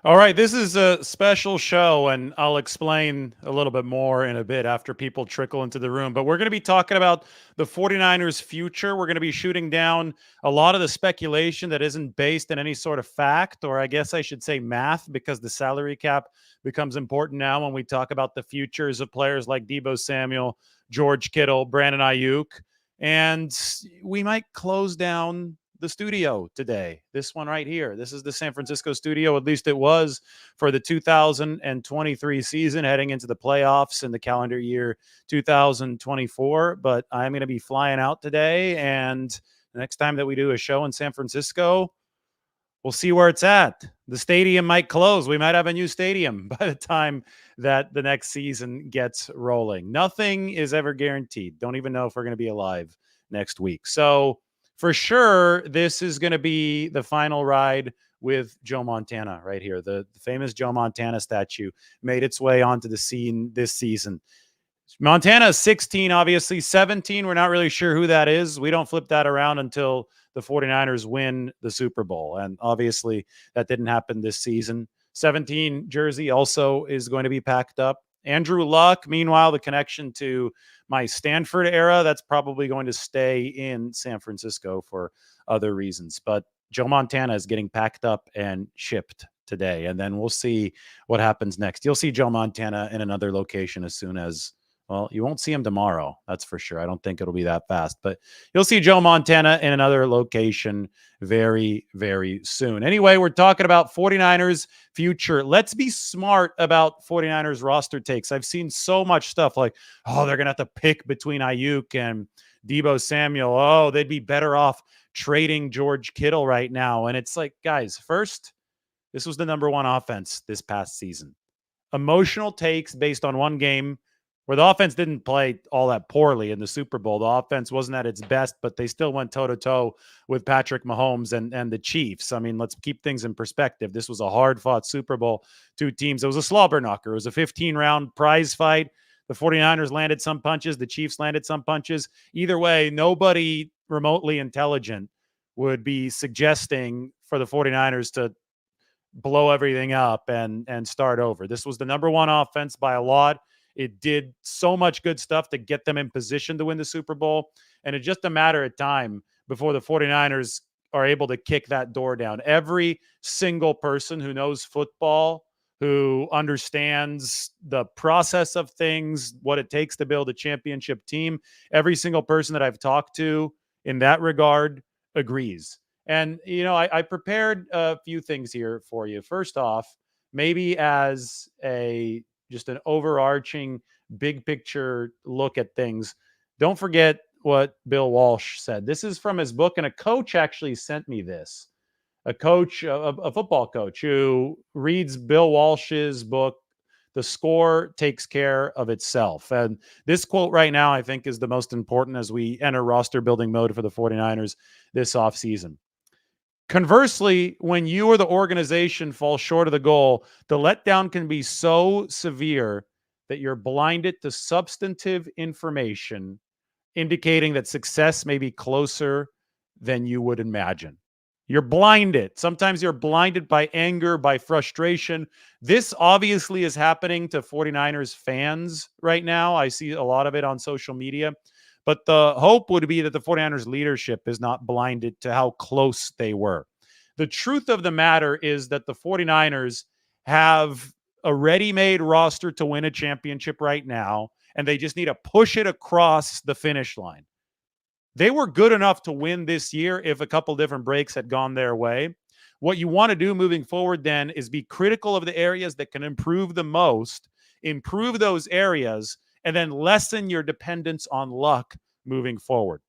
All right, this is a special show, and I'll explain a little bit more in a bit after people trickle into the room. But we're going to be talking about the 49ers' future. We're going to be shooting down a lot of the speculation that isn't based in any sort of fact, or I guess I should say math, because the salary cap becomes important now when we talk about the futures of players like Deebo Samuel, George Kittle, Brandon Aiyuk. And we might close down the studio today. This one right here. This is the San Francisco studio. At least it was for the 2023 season, heading into the playoffs in the calendar year 2024. But I'm going to be flying out today. And the next time that we do a show in San Francisco, we'll see where it's at. The stadium might close. We might have a new stadium by the time that the next season gets rolling. Nothing is ever guaranteed. Don't even know if we're going to be alive next week. So, for sure, this is going to be the final ride with Joe Montana right here. The famous Joe Montana statue made its way onto the scene this season. Montana is 16, obviously. 17, we're not really sure who that is. We don't flip that around until the 49ers win the Super Bowl. And obviously, that didn't happen this season. 17 jersey also is going to be packed up. Andrew Luck, meanwhile, the connection to my Stanford era, that's probably going to stay in San Francisco for other reasons. But Joe Montana is getting packed up and shipped today. And then we'll see what happens next. You'll see Joe Montana in another location as soon as, well, you won't see him tomorrow. That's for sure. I don't think it'll be that fast, but you'll see Joe Montana in another location very, very soon. Anyway, we're talking about 49ers future. Let's be smart about 49ers roster takes. I've seen so much stuff like, oh, they're going to have to pick between Aiyuk and Deebo Samuel. Oh, they'd be better off trading George Kittle right now. And it's like, guys, first, this was the number one offense this past season. Emotional takes based on one game where the offense didn't play all that poorly in the Super Bowl. The offense wasn't at its best, but they still went toe-to-toe with Patrick Mahomes and the Chiefs. I mean, let's keep things in perspective. This was a hard-fought Super Bowl. Two teams. It was a slobber knocker. It was a 15-round prize fight. The 49ers landed some punches. The Chiefs landed some punches. Either way, nobody remotely intelligent would be suggesting for the 49ers to blow everything up and start over. This was the number one offense by a lot. It did so much good stuff to get them in position to win the Super Bowl. And it's just a matter of time before the 49ers are able to kick that door down. Every single person who knows football, who understands the process of things, what it takes to build a championship team, every single person that I've talked to in that regard agrees. And, I prepared a few things here for you. First off, maybe as just an overarching big picture look at things, don't forget what Bill Walsh said. This is from his book, and a coach actually sent me this. A coach, a football coach who reads Bill Walsh's book, The Score Takes Care of Itself. And this quote right now, I think, is the most important as we enter roster building mode for the 49ers this offseason. Conversely, when you or the organization fall short of the goal, the letdown can be so severe that you're blinded to substantive information indicating that success may be closer than you would imagine. You're blinded. Sometimes you're blinded by anger, by frustration. This obviously is happening to 49ers fans right now. I see a lot of it on social media. But the hope would be that the 49ers leadership is not blinded to how close they were. The truth of the matter is that the 49ers have a ready-made roster to win a championship right now, and they just need to push it across the finish line. They were good enough to win this year if a couple different breaks had gone their way. What you want to do moving forward then is be critical of the areas that can improve the most, improve those areas, and then lessen your dependence on luck moving forward.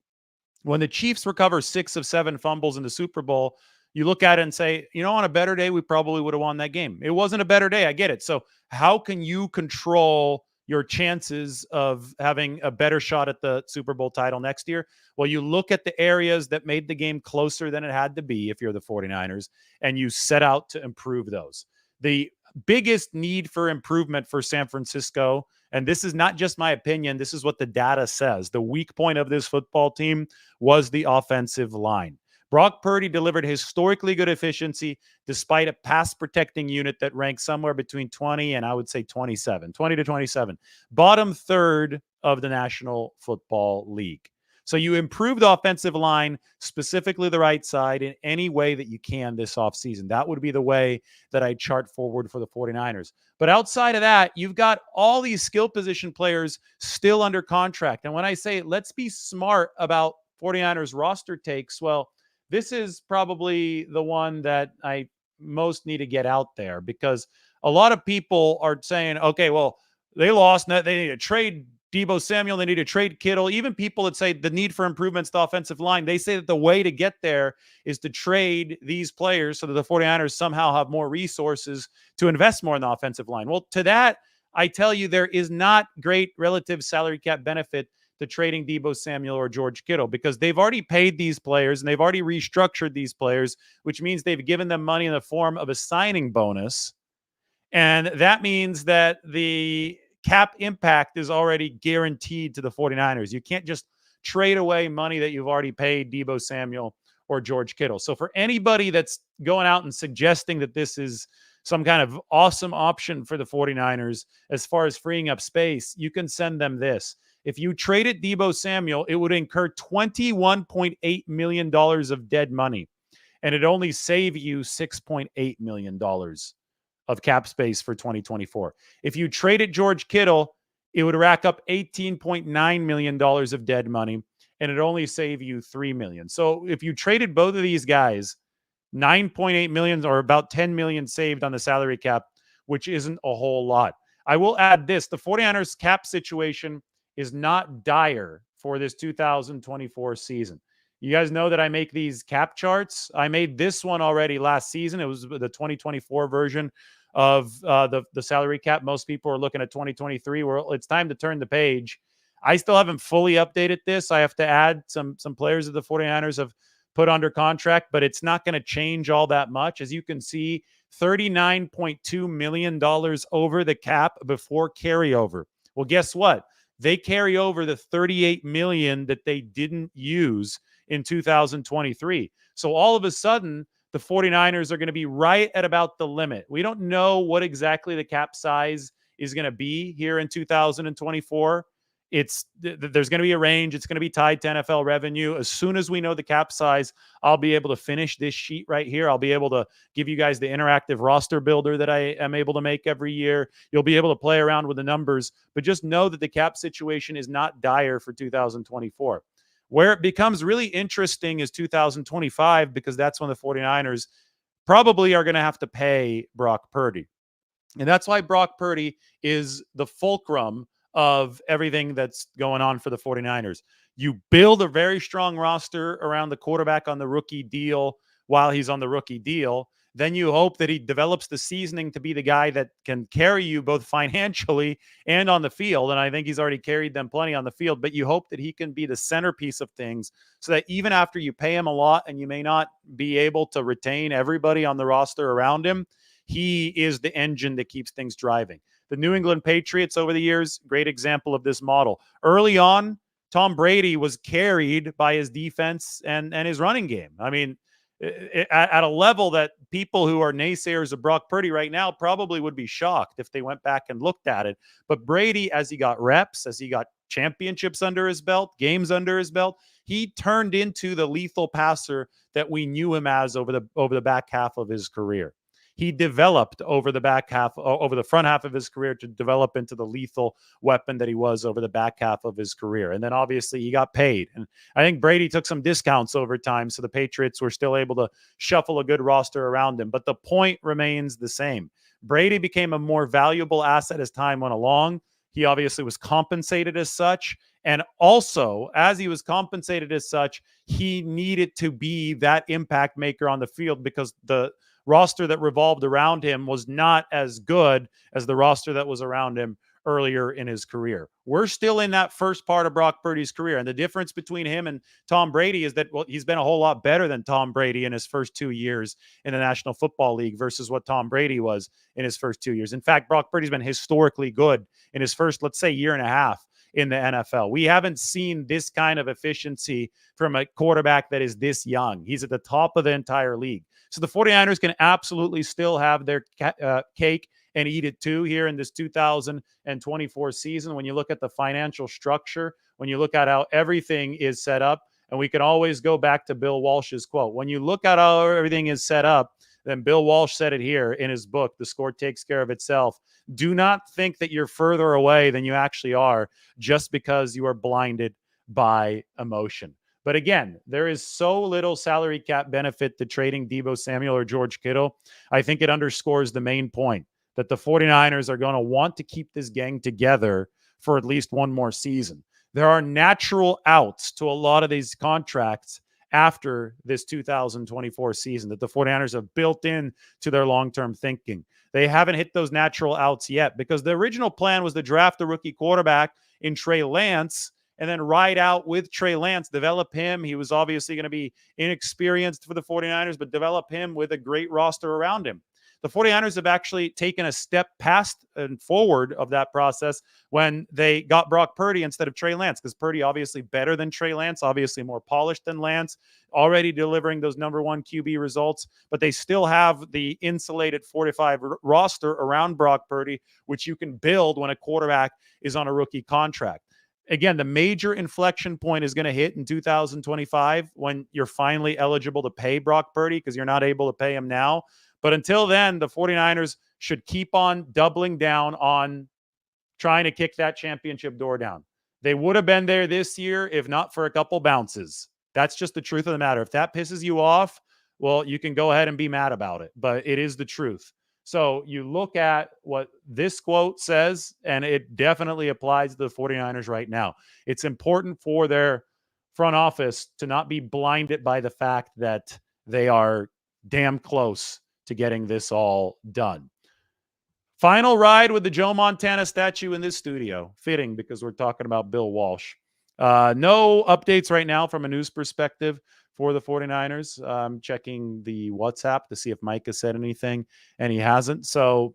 When the Chiefs recover 6 of 7 fumbles in the Super Bowl, you look at it and say, on a better day, we probably would have won that game. It wasn't a better day. I get it. So how can you control your chances of having a better shot at the Super Bowl title next year? Well, you look at the areas that made the game closer than it had to be if you're the 49ers, and you set out to improve those. The biggest need for improvement for San Francisco, and this is not just my opinion, this is what the data says. The weak point of this football team was the offensive line. Brock Purdy delivered historically good efficiency despite a pass protecting unit that ranks somewhere between 20 and I would say 27, 20 to 27. Bottom third of the National Football League. So you improve the offensive line, specifically the right side, in any way that you can this offseason. That would be the way that I chart forward for the 49ers. But outside of that, you've got all these skill position players still under contract. And when I say let's be smart about 49ers roster takes, well, this is probably the one that I most need to get out there because a lot of people are saying, okay, well, they lost. They need to trade Deebo Samuel. They need to trade Kittle. Even people that say the need for improvements to the offensive line, they say that the way to get there is to trade these players so that the 49ers somehow have more resources to invest more in the offensive line. Well, to that, I tell you, there is not great relative salary cap benefit to trading Deebo Samuel or George Kittle because they've already paid these players and they've already restructured these players, which means they've given them money in the form of a signing bonus. And that means that the cap impact is already guaranteed to the 49ers. You can't just trade away money that you've already paid Deebo Samuel or George Kittle. So for anybody that's going out and suggesting that this is some kind of awesome option for the 49ers as far as freeing up space, you can send them this. If you traded Deebo Samuel, it would incur $21.8 million of dead money, and it only save you $6.8 million of cap space for 2024. If you traded George Kittle, it would rack up $18.9 million of dead money, and it only save you $3 million. So if you traded both of these guys, $9.8 million or about $10 million saved on the salary cap, which isn't a whole lot. I will add this. The 49ers cap situation is not dire for this 2024 season. You guys know that I make these cap charts. I made this one already last season. It was the 2024 version of the salary cap. Most people are looking at 2023. Well, it's time to turn the page. I still haven't fully updated this. I have to add some players that the 49ers have put under contract, but it's not going to change all that much. As you can see, $39.2 million over the cap before carryover. Well, guess what? They carry over the $38 million that they didn't use in 2023. So all of a sudden, the 49ers are going to be right at about the limit. We don't know what exactly the cap size is going to be here in 2024. There's going to be a range. It's going to be tied to NFL revenue. As soon as we know the cap size, I'll be able to finish this sheet right here. I'll be able to give you guys the interactive roster builder that I am able to make every year. You'll be able to play around with the numbers, but just know that the cap situation is not dire for 2024. Where it becomes really interesting is 2025 because that's when the 49ers probably are going to have to pay Brock Purdy. And that's why Brock Purdy is the fulcrum of everything that's going on for the 49ers. You build a very strong roster around the quarterback on the rookie deal while he's on the rookie deal. Then you hope that he develops the seasoning to be the guy that can carry you both financially and on the field. And I think he's already carried them plenty on the field, but you hope that he can be the centerpiece of things so that even after you pay him a lot and you may not be able to retain everybody on the roster around him, he is the engine that keeps things driving. The New England Patriots over the years, great example of this model. Early on, Tom Brady was carried by his defense and his running game. I mean, at a level that people who are naysayers of Brock Purdy right now probably would be shocked if they went back and looked at it. But Brady, as he got reps, as he got championships under his belt, games under his belt, he turned into the lethal passer that we knew him as over the back half of his career. He developed over the front half of his career to develop into the lethal weapon that he was over the back half of his career. And then obviously he got paid. And I think Brady took some discounts over time, so the Patriots were still able to shuffle a good roster around him. But the point remains the same. Brady became a more valuable asset as time went along. He obviously was compensated as such. And also, as he was compensated as such, he needed to be that impact maker on the field because the roster that revolved around him was not as good as the roster that was around him earlier in his career. We're still in that first part of Brock Purdy's career. And the difference between him and Tom Brady is that, well, he's been a whole lot better than Tom Brady in his first 2 years in the National Football League versus what Tom Brady was in his first 2 years. In fact, Brock Purdy's been historically good in his first, let's say, year and a half. in the NFL. We haven't seen this kind of efficiency from a quarterback that is this young. He's at the top of the entire league. So the 49ers can absolutely still have their cake and eat it too here in this 2024 season. When you look at the financial structure, when you look at how everything is set up, and we can always go back to Bill Walsh's quote. When you look at how everything is set up, then Bill Walsh said it here in his book, The Score Takes Care of Itself. Do not think that you're further away than you actually are just because you are blinded by emotion. But again, there is so little salary cap benefit to trading Deebo Samuel or George Kittle. I think it underscores the main point that the 49ers are going to want to keep this gang together for at least one more season. There are natural outs to a lot of these contracts after this 2024 season that the 49ers have built in to their long-term thinking. They haven't hit those natural outs yet because the original plan was to draft a rookie quarterback in Trey Lance and then ride out with Trey Lance, develop him. He was obviously going to be inexperienced for the 49ers, but develop him with a great roster around him. The 49ers have actually taken a step past and forward of that process when they got Brock Purdy instead of Trey Lance, because Purdy obviously better than Trey Lance, obviously more polished than Lance, already delivering those number one QB results, but they still have the insulated 45 roster around Brock Purdy, which you can build when a quarterback is on a rookie contract. Again, the major inflection point is going to hit in 2025 when you're finally eligible to pay Brock Purdy because you're not able to pay him now. But until then, the 49ers should keep on doubling down on trying to kick that championship door down. They would have been there this year if not for a couple bounces. That's just the truth of the matter. If that pisses you off, well, you can go ahead and be mad about it, but it is the truth. So you look at what this quote says, and it definitely applies to the 49ers right now. It's important for their front office to not be blinded by the fact that they are damn close to getting this all done. Final ride with the Joe Montana statue in this studio. Fitting because we're talking about Bill Walsh. No updates right now from a news perspective for the 49ers. I'm checking the WhatsApp to see if Mike has said anything, and he hasn't. So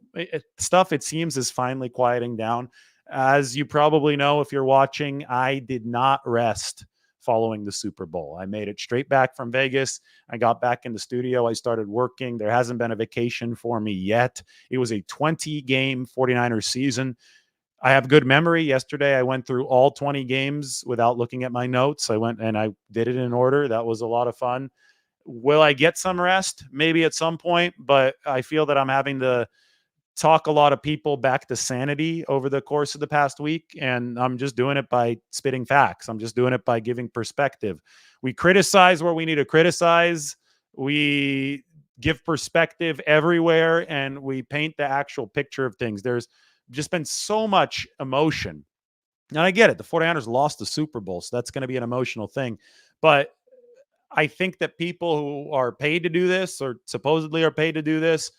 stuff, it seems, is finally quieting down. As you probably know, if you're watching, I did not rest following the Super Bowl. I made it straight back from Vegas. I got back in the studio. I started working. There hasn't been a vacation for me yet. It was a 20-game 49ers season. I have good memory. Yesterday, I went through all 20 games without looking at my notes. I went and I did it in order. That was a lot of fun. Will I get some rest? Maybe at some point, but I feel that I'm having to talk a lot of people back to sanity over the course of the past week. And I'm just doing it by spitting facts. I'm just doing it by giving perspective. We criticize where we need to criticize. We give perspective everywhere, and we paint the actual picture of things. There's just been so much emotion. And I get it. The 49ers lost the Super Bowl, so that's going to be an emotional thing. But I think that people who are paid to do this or supposedly are paid to do this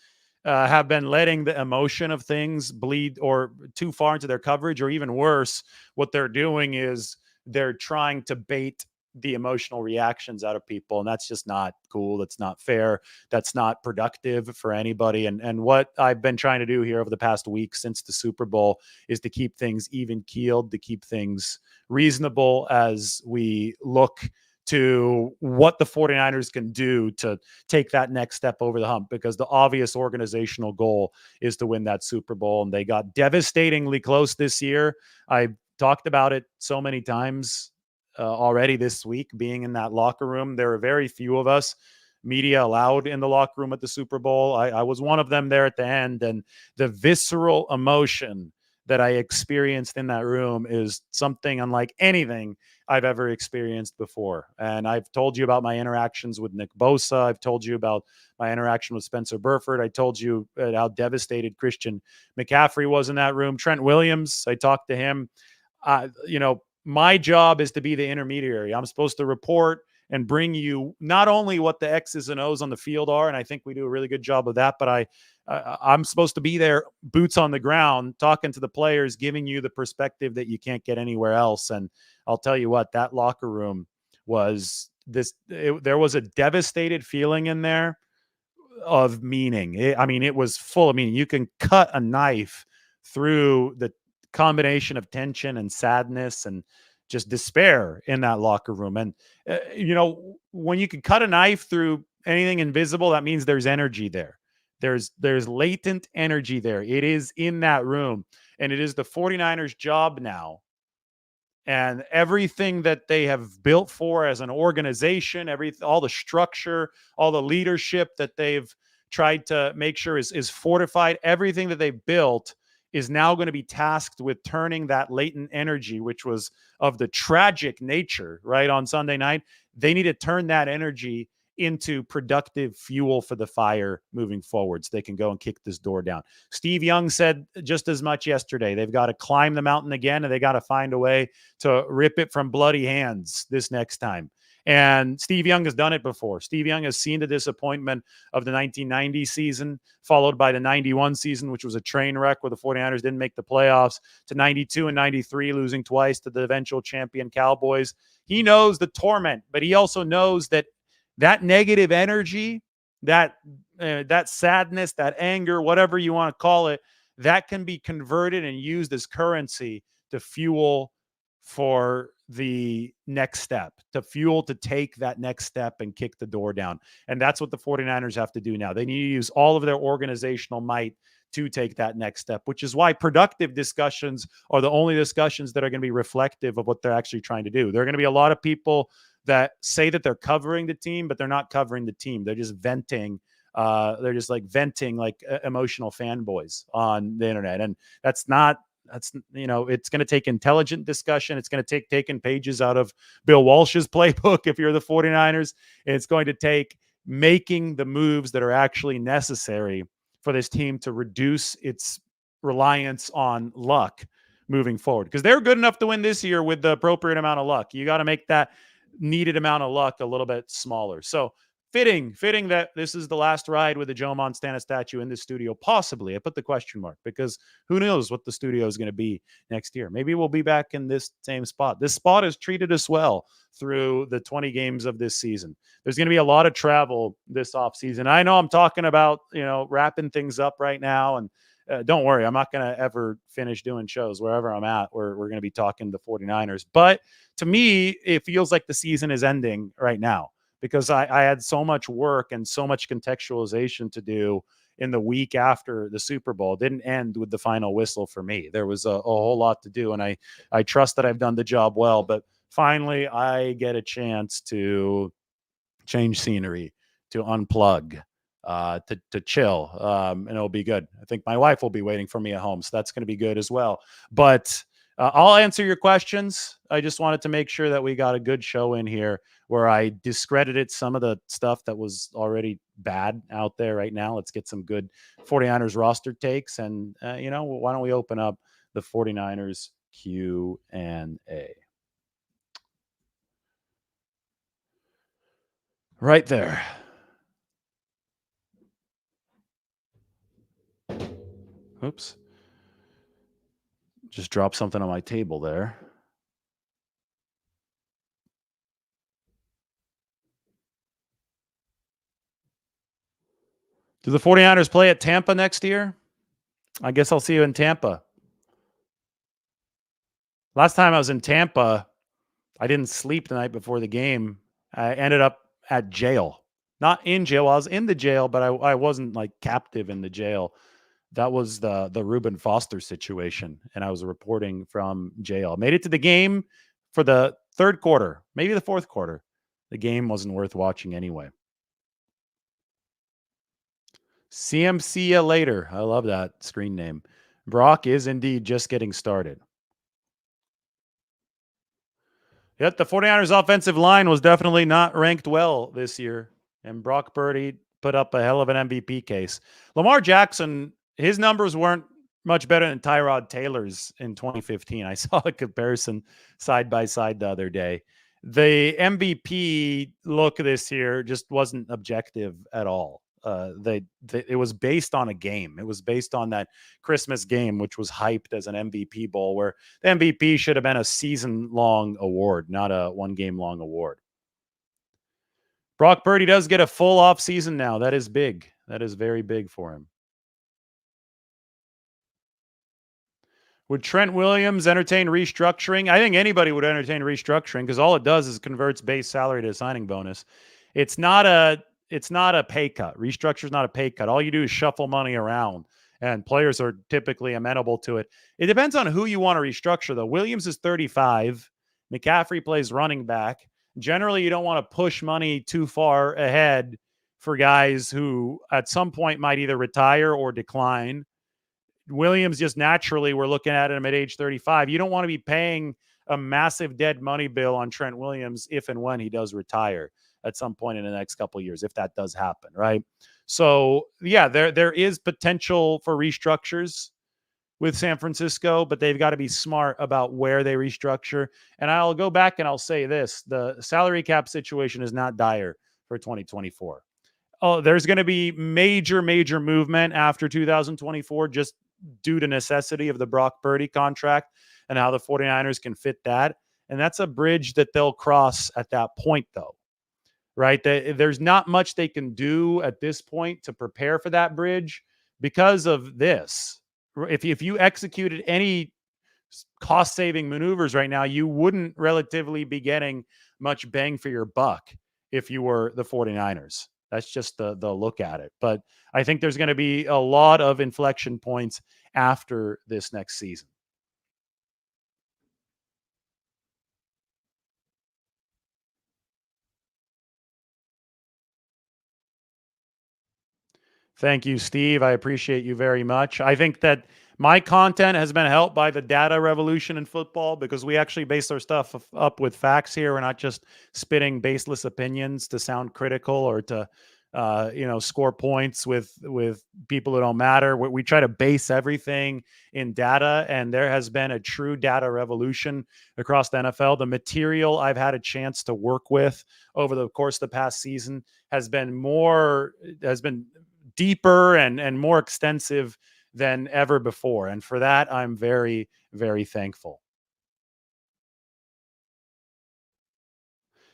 have been letting the emotion of things bleed or too far into their coverage, or even worse, what they're doing is they're trying to bait the emotional reactions out of people. And that's just not cool. That's not fair. That's not productive for anybody. And what I've been trying to do here over the past week since the Super Bowl is to keep things even keeled, to keep things reasonable as we look to what the 49ers can do to take that next step over the hump, because the obvious organizational goal is to win that Super Bowl. And they got devastatingly close this year. I've talked about it so many times already this week, being in that locker room. There are very few of us media allowed in the locker room at the Super Bowl. I was one of them there at the end, and the visceral emotion that I experienced in that room is something unlike anything I've ever experienced before. And I've told you about my interactions with Nick Bosa. I've told you about my interaction with Spencer Burford. I told you how devastated Christian McCaffrey was in that room. Trent Williams, I talked to him. My job is to be the intermediary. I'm supposed to report and bring you not only what the X's and O's on the field are, and I think we do a really good job of that, but I'm supposed to be there, boots on the ground, talking to the players, giving you the perspective that you can't get anywhere else. And I'll tell you what, that locker room was there was a devastated feeling in there of meaning. It was full of meaning. You can cut a knife through the combination of tension and sadness and just despair in that locker room. And when you can cut a knife through anything invisible, that means there's energy there. There's latent energy there. It is in that room, and it is the 49ers job now, and everything that they have built for as an organization, all the structure, all the leadership that they've tried to make sure is fortified, everything that they built is now going to be tasked with turning that latent energy, which was of the tragic nature, right, on Sunday night. They need to turn that energy into productive fuel for the fire moving forward so they can go and kick this door down. Steve Young said just as much yesterday. They've got to climb the mountain again, and they got to find a way to rip it from bloody hands this next time. And Steve Young has done it before. Steve Young has seen the disappointment of the 1990 season, followed by the 91 season, which was a train wreck where the 49ers didn't make the playoffs, to 92 and 93, losing twice to the eventual champion Cowboys. He knows the torment, but he also knows that negative energy, that sadness, that anger, whatever you want to call it, that can be converted and used as currency to fuel for the next step, to take that next step and kick the door down. And that's what the 49ers have to do now. They need to use all of their organizational might to take that next step, which is why productive discussions are the only discussions that are going to be reflective of what they're actually trying to do. There are going to be a lot of people that say that they're covering the team, but they're not covering the team. They're just venting. They're just like venting like emotional fanboys on the internet. And it's going to take intelligent discussion. It's going to take taking pages out of Bill Walsh's playbook if you're the 49ers. It's going to take making the moves that are actually necessary for this team to reduce its reliance on luck moving forward. Because they're good enough to win this year with the appropriate amount of luck. You got to make that needed amount of luck a little bit smaller. So fitting that this is the last ride with the Joe Montana statue in the studio. Possibly. I put the question mark because who knows what the studio is going to be next year. Maybe we'll be back in this same spot. This spot has treated us well through the 20 games of this season. There's going to be a lot of travel this offseason. I know I'm talking about, wrapping things up right now, and don't worry, I'm not going to ever finish doing shows wherever I'm at. We're going to be talking the 49ers. But to me, it feels like the season is ending right now because I had so much work and so much contextualization to do in the week after the Super Bowl. It didn't end with the final whistle for me. There was a whole lot to do, and I trust that I've done the job well. But finally, I get a chance to change scenery, to unplug, to chill, and it'll be good. I think my wife will be waiting for me at home, so that's going to be good as well. But I'll answer your questions. I just wanted to make sure that we got a good show in here where I discredited some of the stuff that was already bad out there right now. Let's get some good 49ers roster takes. And, why don't we open up the 49ers Q&A? Right there. Oops. Just dropped something on my table there. Do the 49ers play at Tampa next year? I guess I'll see you in Tampa. Last time I was in Tampa, I didn't sleep the night before the game. I ended up at jail. Not in jail. I was in the jail, but I wasn't like captive in the jail. That was the Reuben Foster situation, and I was reporting from jail. Made it to the game for the third quarter, maybe the fourth quarter. The game wasn't worth watching anyway. CMC ya later. I love that screen name. Brock is indeed just getting started. Yet the 49ers offensive line was definitely not ranked well this year. And Brock Purdy put up a hell of an MVP case. Lamar Jackson, his numbers weren't much better than Tyrod Taylor's in 2015. I saw a comparison side by side the other day. The MVP look this year just wasn't objective at all. It was based on a game. It was based on that Christmas game, which was hyped as an MVP bowl, where the MVP should have been a season-long award, not a one-game-long award. Brock Purdy does get a full off season now. That is big. That is very big for him. Would Trent Williams entertain restructuring? I think anybody would entertain restructuring because all it does is converts base salary to a signing bonus. It's not a it's not a pay cut. Restructure is not a pay cut. All you do is shuffle money around, and players are typically amenable to it. It depends on who you want to restructure, though. Williams is 35. McCaffrey plays running back. Generally, you don't want to push money too far ahead for guys who at some point might either retire or decline. Williams just naturally, we're looking at him at age 35. You don't want to be paying a massive dead money bill on Trent Williams if and when he does retire at some point in the next couple of years, if that does happen, right? So yeah, there is potential for restructures with San Francisco, but they've got to be smart about where they restructure. And I'll go back and I'll say this: the salary cap situation is not dire for 2024. Oh, there's going to be major movement after 2024 just due to necessity of the Brock Purdy contract and how the 49ers can fit that. And that's a bridge that they'll cross at that point, though, right? There's not much they can do at this point to prepare for that bridge because of this. If you executed any cost saving maneuvers right now, you wouldn't relatively be getting much bang for your buck if you were the 49ers. That's just the look at it. But I think there's going to be a lot of inflection points after this next season. Thank you, Steve. I appreciate you very much. I think that my content has been helped by the data revolution in football because we actually base our stuff up with facts here. We're not just spitting baseless opinions to sound critical or to, score points with people who don't matter. We try to base everything in data, and there has been a true data revolution across the NFL. The material I've had a chance to work with over the course of the past season has been deeper and more extensive than ever before. And for that, I'm very, very thankful.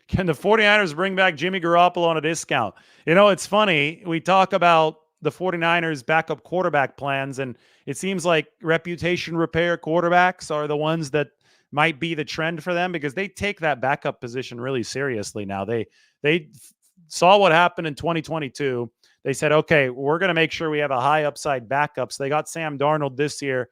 Can the 49ers bring back Jimmy Garoppolo on a discount? It's funny. We talk about the 49ers backup quarterback plans, and it seems like reputation repair quarterbacks are the ones that might be the trend for them because they take that backup position really seriously now. They saw what happened in 2022. They said, okay, we're going to make sure we have a high upside backup. So they got Sam Darnold this year.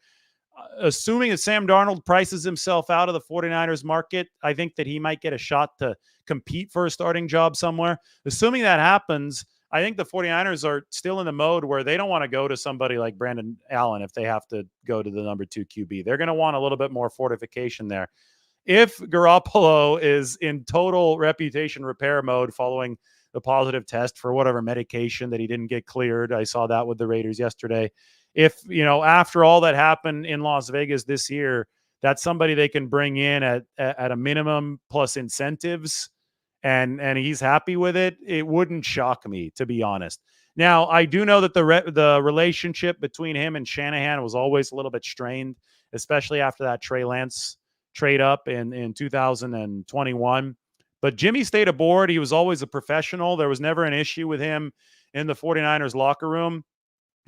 Assuming that Sam Darnold prices himself out of the 49ers market, I think that he might get a shot to compete for a starting job somewhere. Assuming that happens, I think the 49ers are still in the mode where they don't want to go to somebody like Brandon Allen if they have to go to the number 2 QB. They're going to want a little bit more fortification there. If Garoppolo is in total reputation repair mode following the positive test for whatever medication that he didn't get cleared, I saw that with the Raiders yesterday. If, after all that happened in Las Vegas this year, that's somebody they can bring in at a minimum plus incentives and he's happy with it, it wouldn't shock me, to be honest. Now, I do know that the relationship between him and Shanahan was always a little bit strained, especially after that Trey Lance trade up in 2021. But Jimmy stayed aboard. He was always a professional. There was never an issue with him in the 49ers locker room.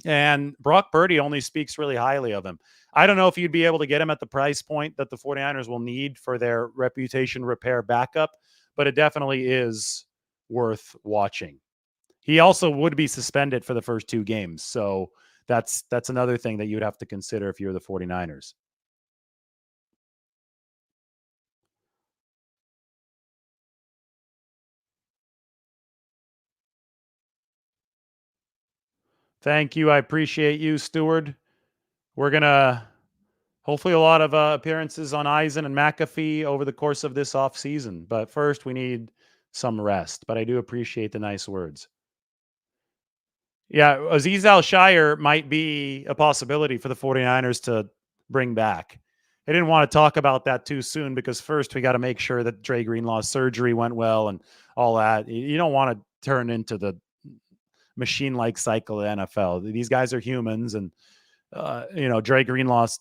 And Brock Purdy only speaks really highly of him. I don't know if you'd be able to get him at the price point that the 49ers will need for their reputation repair backup, but it definitely is worth watching. He also would be suspended for the first 2 games. So that's another thing that you'd have to consider if you're the 49ers. Thank you. I appreciate you, Stewart. We're going to hopefully a lot of appearances on Eisen and McAfee over the course of this offseason. But first, we need some rest. But I do appreciate the nice words. Yeah, Aziz Al-Shire might be a possibility for the 49ers to bring back. I didn't want to talk about that too soon because first we got to make sure that Dre Greenlaw's surgery went well and all that. You don't want to turn into the machine-like cycle of the NFL. These guys are humans, and Dre Greenlaw's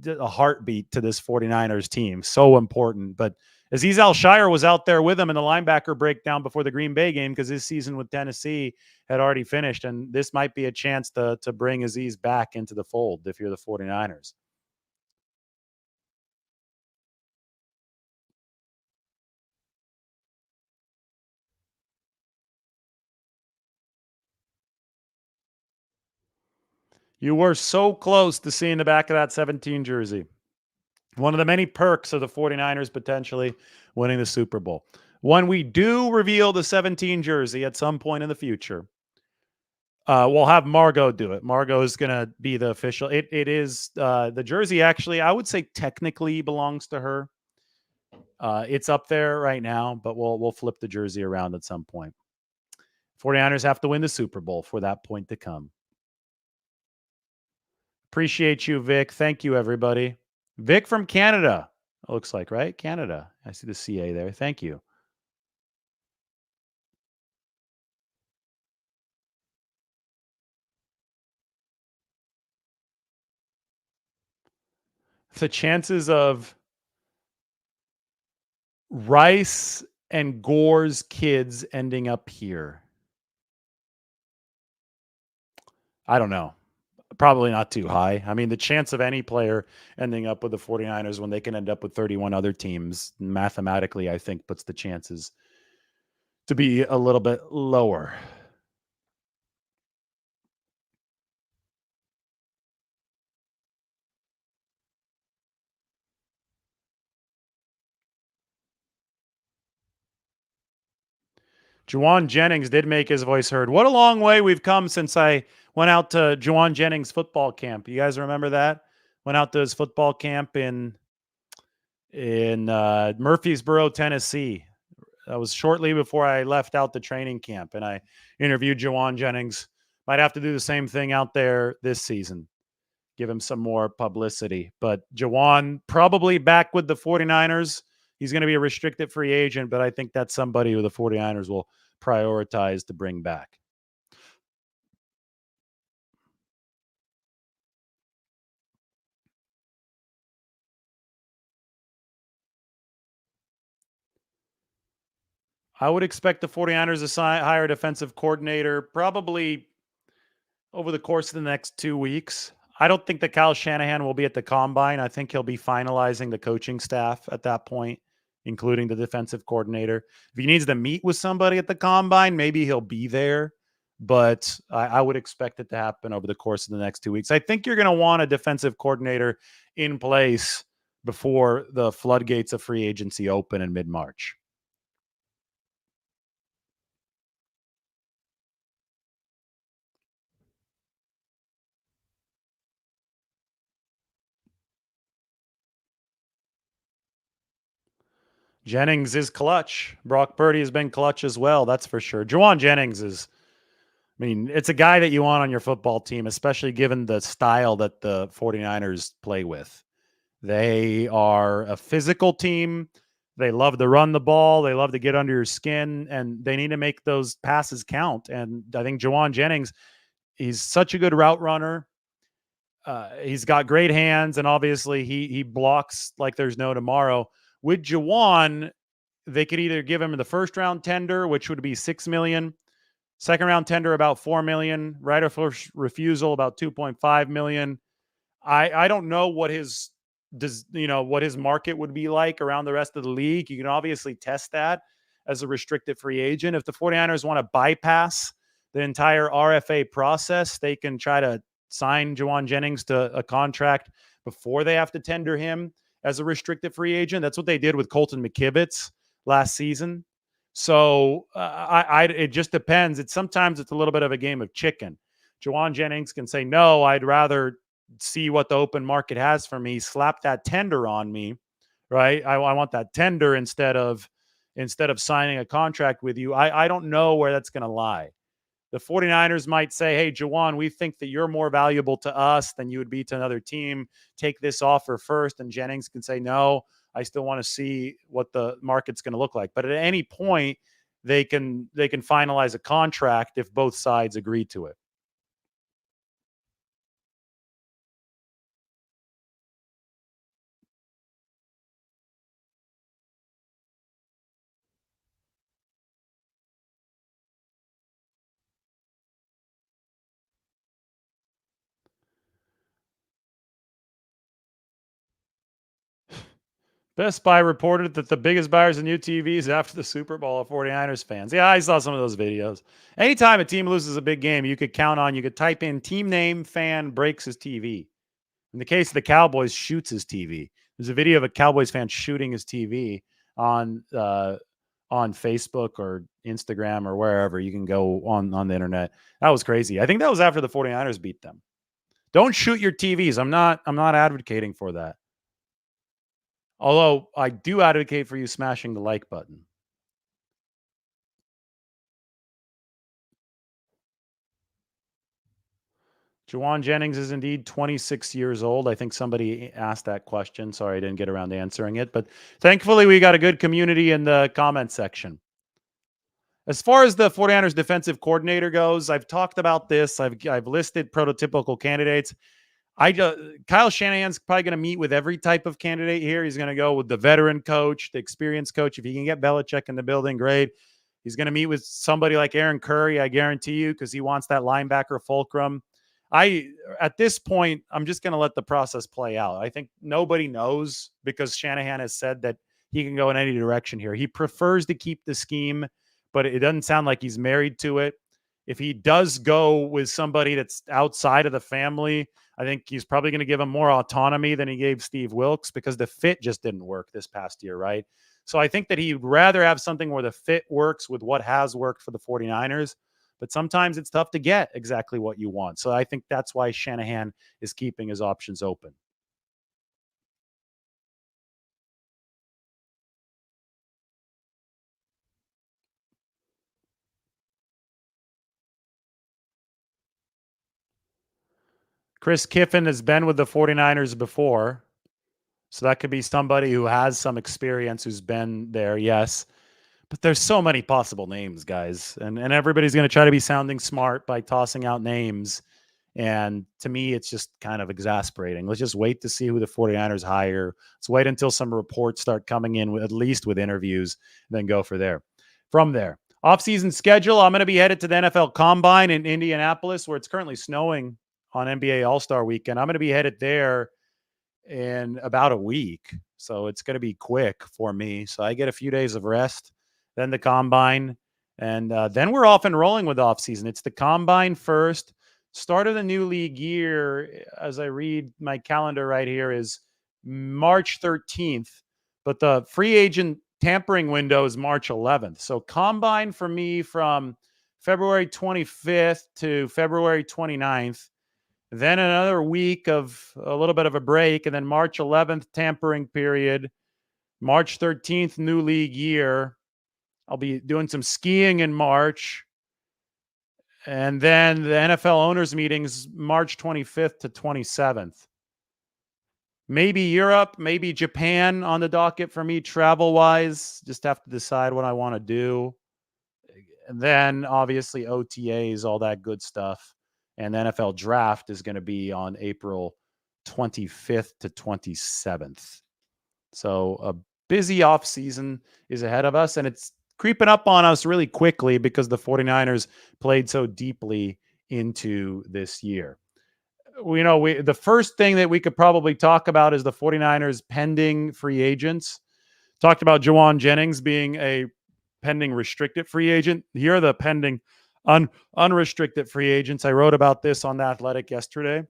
a heartbeat to this 49ers team. So important. But Aziz Al-Shire was out there with him in the linebacker breakdown before the Green Bay game because his season with Tennessee had already finished. And this might be a chance to bring Aziz back into the fold if you're the 49ers. You were so close to seeing the back of that 17 jersey. One of the many perks of the 49ers potentially winning the Super Bowl. When we do reveal the 17 jersey at some point in the future, we'll have Margot do it. Margot is going to be the official. It is the jersey. Actually, I would say technically belongs to her. It's up there right now, but we'll flip the jersey around at some point. 49ers have to win the Super Bowl for that point to come. Appreciate you, Vic. Thank you, everybody. Vic from Canada. It looks like, right? Canada. I see the CA there. Thank you. The chances of Rice and Gore's kids ending up here. I don't know. Probably not too high. I mean, the chance of any player ending up with the 49ers when they can end up with 31 other teams, mathematically, I think puts the chances to be a little bit lower. Juwan Jennings did make his voice heard. What a long way we've come since I went out to Juwan Jennings football camp. You guys remember that? Went out to his football camp in Murfreesboro, Tennessee. That was shortly before I left out the training camp, and I interviewed Juwan Jennings. Might have to do the same thing out there this season. Give him some more publicity. But Juwan probably back with the 49ers. He's going to be a restricted free agent, but I think that's somebody who the 49ers will prioritize to bring back. I would expect the 49ers to hire a defensive coordinator probably over the course of the next 2 weeks. I don't think that Kyle Shanahan will be at the combine. I think he'll be finalizing the coaching staff at that point, including the defensive coordinator. If he needs to meet with somebody at the combine, maybe he'll be there. But I would expect it to happen over the course of the next 2 weeks. I think you're going to want a defensive coordinator in place before the floodgates of free agency open in mid-March. Jennings is clutch. Brock Purdy has been clutch as well. That's for sure. Juwan Jennings is, I mean, it's a guy that you want on your football team, especially given the style that the 49ers play with. They are a physical team. They love to run the ball. They love to get under your skin, and they need to make those passes count. And I think Juwan Jennings, he's such a good route runner. He's got great hands, and obviously he blocks like there's no tomorrow. With Juwan, they could either give him the first round tender, which would be 6 million, second round tender about 4 million, right of first refusal about 2.5 million. I don't know what his what his market would be like around the rest of the league. You can obviously test that as a restricted free agent. If the 49ers want to bypass the entire RFA process, they can try to sign Juwan Jennings to a contract before they have to tender him as a restricted free agent. That's what they did with Colton McKivitz last season. So it just depends. Sometimes it's a little bit of a game of chicken. Juwan Jennings can say, no, I'd rather see what the open market has for me, slap that tender on me, right? I want that tender instead of signing a contract with you. I don't know where that's going to lie. The 49ers might say, hey, Juwan, we think that you're more valuable to us than you would be to another team. Take this offer first. And Jennings can say, no, I still want to see what the market's going to look like. But at any point, they can finalize a contract if both sides agree to it. Best Buy reported that the biggest buyers of new TVs after the Super Bowl are 49ers fans. Yeah, I saw some of those videos. Anytime a team loses a big game, you could count on, you could type in team name, fan breaks his TV. In the case of the Cowboys, shoots his TV. There's a video of a Cowboys fan shooting his TV on on Facebook or Instagram or wherever you can go on the internet. That was crazy. I think that was after the 49ers beat them. Don't shoot your TVs. I'm not advocating for that. Although I do advocate for you smashing the like button. Jawan Jennings is indeed 26 years old. I think somebody asked that question. Sorry, I didn't get around to answering it. But thankfully, we got a good community in the comment section. As far as the 49ers defensive coordinator goes, I've talked about this. I've listed prototypical candidates. Kyle Shanahan's probably going to meet with every type of candidate here. He's going to go with the veteran coach, the experienced coach. If he can get Belichick in the building, great. He's going to meet with somebody like Aaron Curry, I guarantee you, because he wants that linebacker fulcrum. At this point, I'm just going to let the process play out. I think nobody knows because Shanahan has said that he can go in any direction here. He prefers to keep the scheme, but it doesn't sound like he's married to it. If he does go with somebody that's outside of the family, I think he's probably going to give him more autonomy than he gave Steve Wilkes because the fit just didn't work this past year, right? So I think that he'd rather have something where the fit works with what has worked for the 49ers. But sometimes it's tough to get exactly what you want. So I think that's why Shanahan is keeping his options open. Chris Kiffin has been with the 49ers before. So that could be somebody who has some experience who's been there, yes. But there's so many possible names, guys. And everybody's going to try to be sounding smart by tossing out names. And to me, it's just kind of exasperating. Let's just wait to see who the 49ers hire. Let's wait until some reports start coming in, at least with interviews, then go for there. From there, offseason schedule, I'm going to be headed to the NFL Combine in Indianapolis, where it's currently snowing on NBA All-Star Weekend. I'm going to be headed there in about a week. So it's going to be quick for me. So I get a few days of rest, then the Combine, and then we're off and rolling with offseason. It's the Combine first. Start of the new league year, as I read my calendar right here, is March 13th, but the free agent tampering window is March 11th. So Combine for me from February 25th to February 29th, then another week of a little bit of a break, and then March 11th tampering period, March 13th new league year. I'll be doing some skiing in March. And then the NFL owners meetings, March 25th to 27th. Maybe Europe, maybe Japan on the docket for me travel wise. Just have to decide what I want to do. And then obviously OTAs, all that good stuff. And the NFL draft is going to be on April 25th to 27th. So a busy off season is ahead of us, and it's creeping up on us really quickly because the 49ers played so deeply into this year. The first thing that we could probably talk about is the 49ers pending free agents. Talked about Jawan Jennings being a pending restricted free agent. Here are the pending unrestricted free agents. I wrote about this on The Athletic yesterday.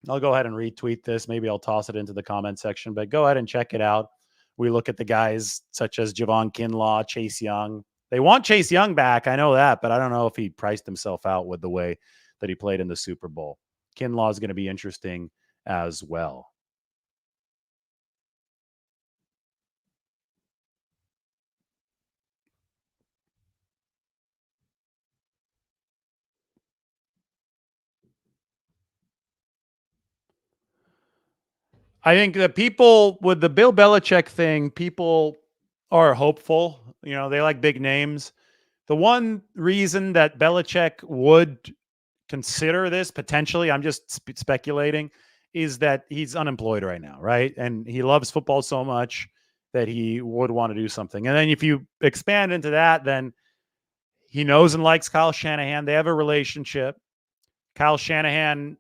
I'll go ahead and retweet this. Maybe I'll toss it into the comment section, but go ahead and check it out. We look at the guys such as Javon Kinlaw, Chase Young. They want Chase Young back. I know that, but I don't know if he priced himself out with the way that he played in the Super Bowl. Kinlaw is going to be interesting as well. I think that people with the Bill Belichick thing, people are hopeful. They like big names. The one reason that Belichick would consider this potentially, I'm just speculating, is that he's unemployed right now, right? And he loves football so much that he would want to do something. And then if you expand into that, then he knows and likes Kyle Shanahan. They have a relationship. Kyle Shanahan,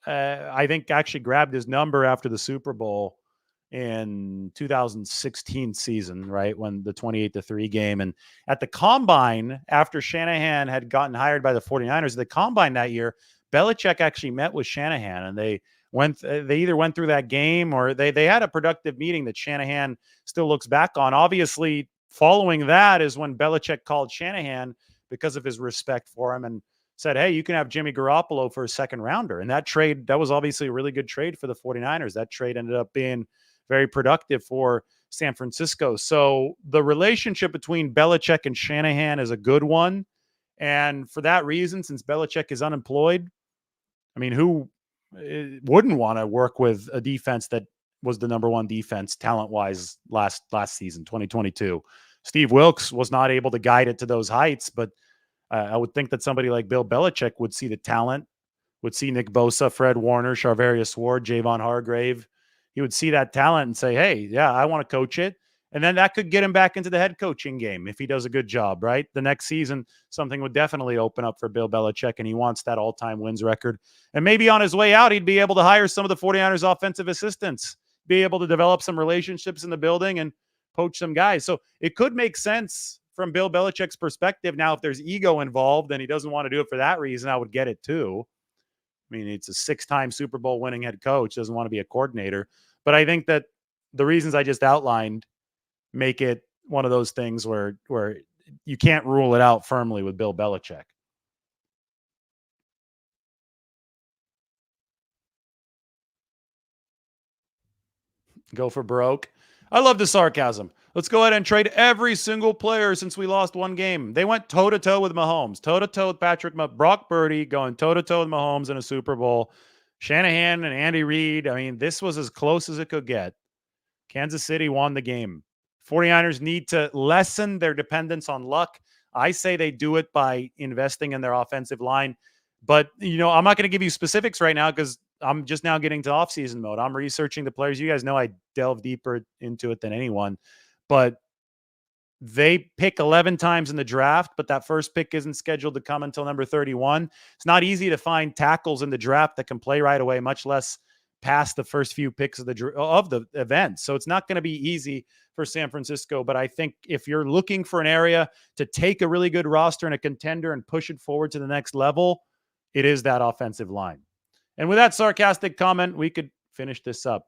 I think, actually grabbed his number after the Super Bowl in 2016 season, right? When the 28-3 game. And at the combine, after Shanahan had gotten hired by the 49ers, the combine that year, Belichick actually met with Shanahan and they either went through that game or they had a productive meeting that Shanahan still looks back on. Obviously, following that is when Belichick called Shanahan because of his respect for him and said, hey, you can have Jimmy Garoppolo for a second rounder. And that was obviously a really good trade for the 49ers. That trade ended up being very productive for San Francisco. So the relationship between Belichick and Shanahan is a good one. And for that reason, since Belichick is unemployed, I mean, who wouldn't want to work with a defense that was the number one defense talent-wise last season, 2022? Steve Wilkes was not able to guide it to those heights, but I would think that somebody like Bill Belichick would see the talent, would see Nick Bosa, Fred Warner, Charvarius Ward, Javon Hargrave. He would see that talent and say, hey, yeah, I want to coach it. And then that could get him back into the head coaching game if he does a good job, right? The next season, something would definitely open up for Bill Belichick, and he wants that all-time wins record. And maybe on his way out, he'd be able to hire some of the 49ers offensive assistants, be able to develop some relationships in the building and poach some guys. So it could make sense from Bill Belichick's perspective. Now, if there's ego involved and he doesn't want to do it for that reason, I would get it too. I mean, it's a 6-time Super Bowl winning head coach, doesn't want to be a coordinator. But I think that the reasons I just outlined make it one of those things where you can't rule it out firmly with Bill Belichick. Go for broke. I love the sarcasm. Let's go ahead and trade every single player since we lost one game. They went toe-to-toe with Mahomes, toe-to-toe with Brock Purdy going toe-to-toe with Mahomes in a Super Bowl. Shanahan and Andy Reid, I mean, this was as close as it could get. Kansas City won the game. 49ers need to lessen their dependence on luck. I say they do it by investing in their offensive line. But, I'm not going to give you specifics right now because I'm just now getting to offseason mode. I'm researching the players. You guys know I delve deeper into it than anyone. But they pick 11 times in the draft, but that first pick isn't scheduled to come until number 31. It's not easy to find tackles in the draft that can play right away, much less past the first few picks of the event. So it's not going to be easy for San Francisco. But I think if you're looking for an area to take a really good roster and a contender and push it forward to the next level, it is that offensive line. And with that sarcastic comment, we could finish this up.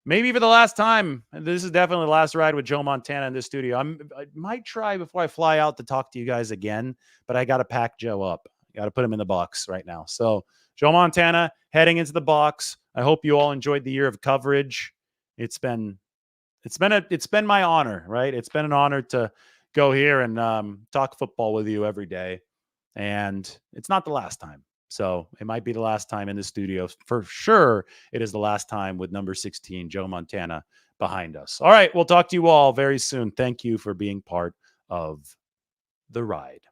Maybe for the last time, and this is definitely the last ride with Joe Montana in this studio. I might try before I fly out to talk to you guys again, but I got to pack Joe up. Got to put him in the box right now. So Joe Montana heading into the box. I hope you all enjoyed the year of coverage. It's been my honor, right? It's been an honor to go here and talk football with you every day. And it's not the last time. So it might be the last time in the studio. For sure, it is the last time with number 16, Joe Montana, behind us. All right, we'll talk to you all very soon. Thank you for being part of the ride.